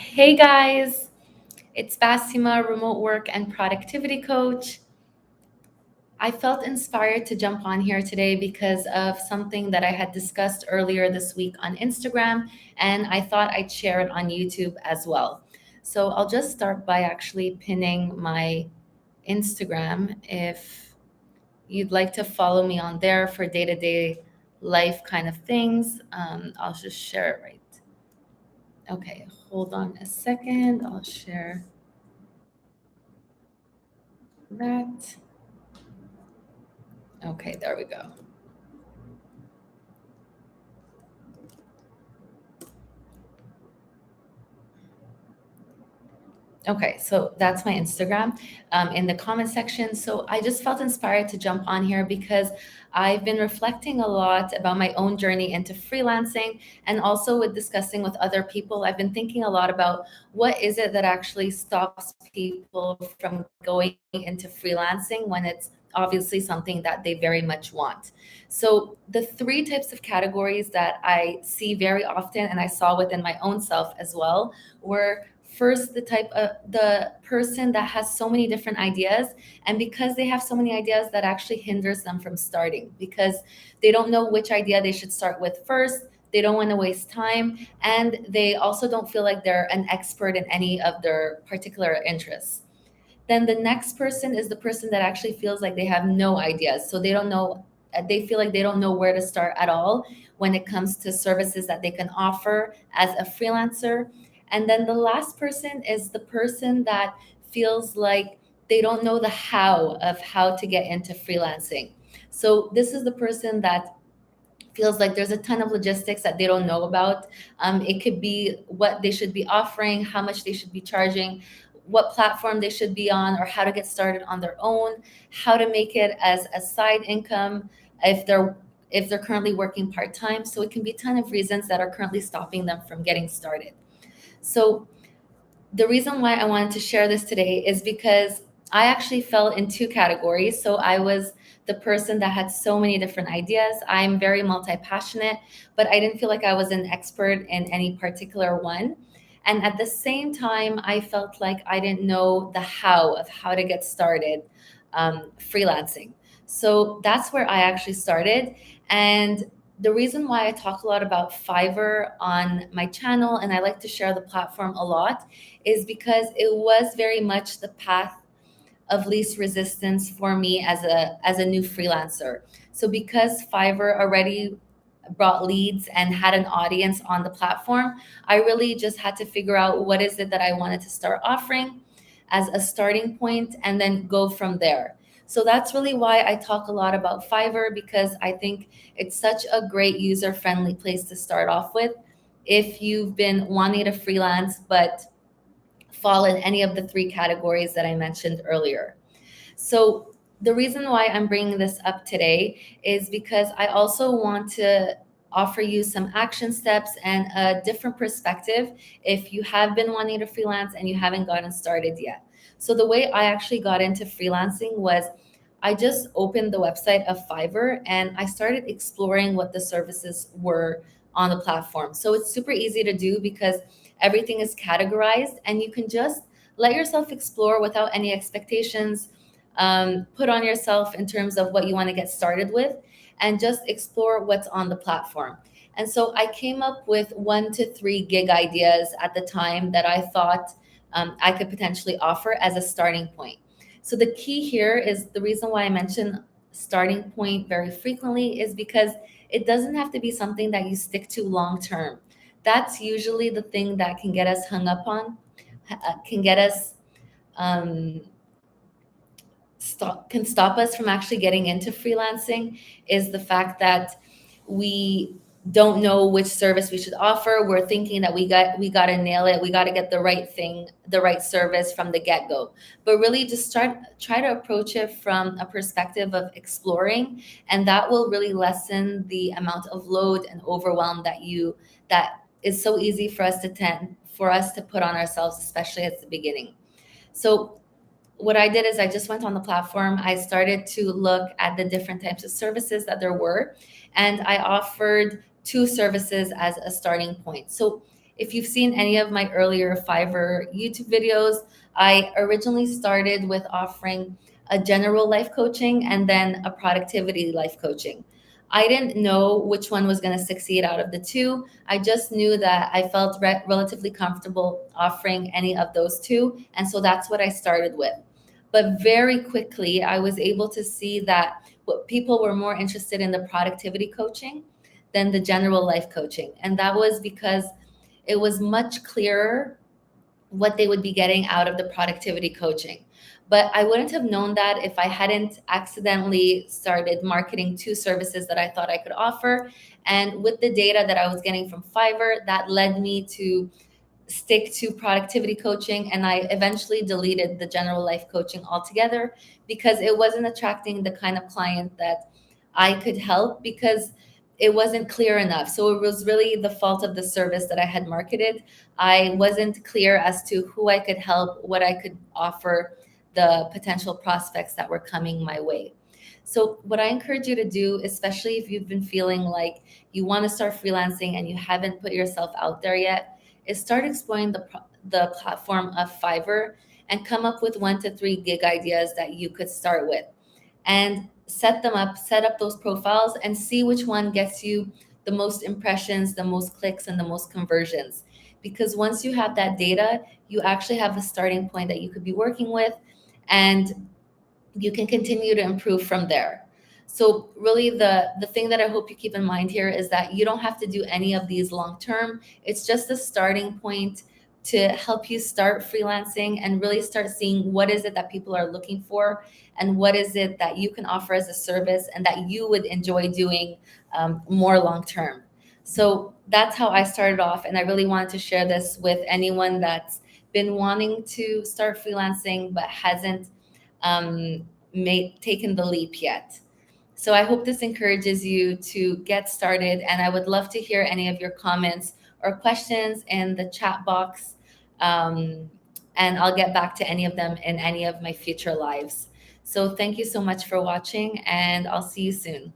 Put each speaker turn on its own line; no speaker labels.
Hey guys, it's Bassima, remote work and productivity coach. I felt inspired to jump on here today because of something that I had discussed earlier this week on Instagram, and I thought I'd share it on YouTube as well. So I'll just start by actually pinning my Instagram if you'd like to follow me on there for day to day life kind of things. I'll just share it right. Okay, hold on a second. I'll share that. Okay, there we go. Okay, so that's my Instagram in the comment section. So I just felt inspired to jump on here because I've been reflecting a lot about my own journey into freelancing and also with discussing with other people. I've been thinking a lot about what is it that actually stops people from going into freelancing when it's obviously something that they very much want. So the three types of categories that I see very often and I saw within my own self as well were first the type of the person that has so many different ideas, and because they have so many ideas, that actually hinders them from starting because they don't know which idea they should start with first. They don't want to waste time, and they also don't feel like they're an expert in any of their particular interests. Then the next person is the person that actually feels like they have no ideas, so they don't know, they feel like they don't know where to start at all when it comes to services that they can offer as a freelancer. And then the last person is the person that feels like they don't know the how to get into freelancing. So this is the person that feels like there's a ton of logistics that they don't know about. It could be what they should be offering, how much they should be charging, what platform they should be on, or how to get started on their own, how to make it as a side income if they're currently working part-time. So it can be a ton of reasons that are currently stopping them from getting started. So the reason why I wanted to share this today is because I actually fell in two categories. So I was the person that had so many different ideas. I'm very multi passionate, but I didn't feel like I was an expert in any particular one. And at the same time, I felt like I didn't know the how of how to get started freelancing. So that's where I actually started. And the reason why I talk a lot about Fiverr on my channel and I like to share the platform a lot is because it was very much the path of least resistance for me as a new freelancer. So because Fiverr already brought leads and had an audience on the platform, I really just had to figure out what is it that I wanted to start offering as a starting point and then go from there. So that's really why I talk a lot about Fiverr, because I think it's such a great user friendly place to start off with if you've been wanting to freelance but fall in any of the three categories that I mentioned earlier. So the reason why I'm bringing this up today is because I also want to offer you some action steps and a different perspective if you have been wanting to freelance and you haven't gotten started yet. So the way I actually got into freelancing was I just opened the website of Fiverr and I started exploring what the services were on the platform. So it's super easy to do because everything is categorized and you can just let yourself explore without any expectations. Put on yourself in terms of what you want to get started with and just explore what's on the platform. And so I came up with 1 to 3 gig ideas at the time that I thought I could potentially offer as a starting point. So the key here is the reason why I mention starting point very frequently is because it doesn't have to be something that you stick to long term. That's usually the thing that can get us hung up on, can get us um, can stop us from actually getting into freelancing is the fact that we don't know which service we should offer. We're thinking that we got to nail it. We got to get the right thing, the right service from the get-go. But really just try to approach it from a perspective of exploring, and that will really lessen the amount of load and overwhelm that is so easy for us to put on ourselves, especially at the beginning. So what I did is I just went on the platform. I started to look at the different types of services that there were, and I offered 2 services as a starting point. So If you've seen any of my earlier Fiverr YouTube videos, I originally started with offering a general life coaching and then a productivity life coaching. I didn't know which one was going to succeed out of the two. I just knew that I felt relatively comfortable offering any of those two. And so that's what I started with. But very quickly, I was able to see that what people were more interested in the productivity coaching than the general life coaching. And that was because it was much clearer what they would be getting out of the productivity coaching. But I wouldn't have known that if I hadn't accidentally started marketing two services that I thought I could offer. And with the data that I was getting from Fiverr, that led me to stick to productivity coaching, and I eventually deleted the general life coaching altogether because it wasn't attracting the kind of client that I could help, because it wasn't clear enough. So it was really the fault of the service that I had marketed. I wasn't clear as to who I could help, what I could offer the potential prospects that were coming my way. So what I encourage you to do, especially if you've been feeling like you want to start freelancing and you haven't put yourself out there yet, is start exploring the platform of Fiverr and come up with 1 to 3 gig ideas that you could start with, and set them up, set up those profiles, and see which one gets you the most impressions, the most clicks, and the most conversions. Because once you have that data, you actually have a starting point that you could be working with, and you can continue to improve from there. So really the thing that I hope you keep in mind here is that you don't have to do any of these long term. It's just a starting point to help you start freelancing and really start seeing what is it that people are looking for, and what is it that you can offer as a service and that you would enjoy doing more long term. So that's how I started off, and I really wanted to share this with anyone that's been wanting to start freelancing but hasn't taken the leap yet. So I hope this encourages you to get started, and I would love to hear any of your comments or questions in the chat box. Um, and I'll get back to any of them in any of my future lives. So thank you so much for watching, and I'll see you soon.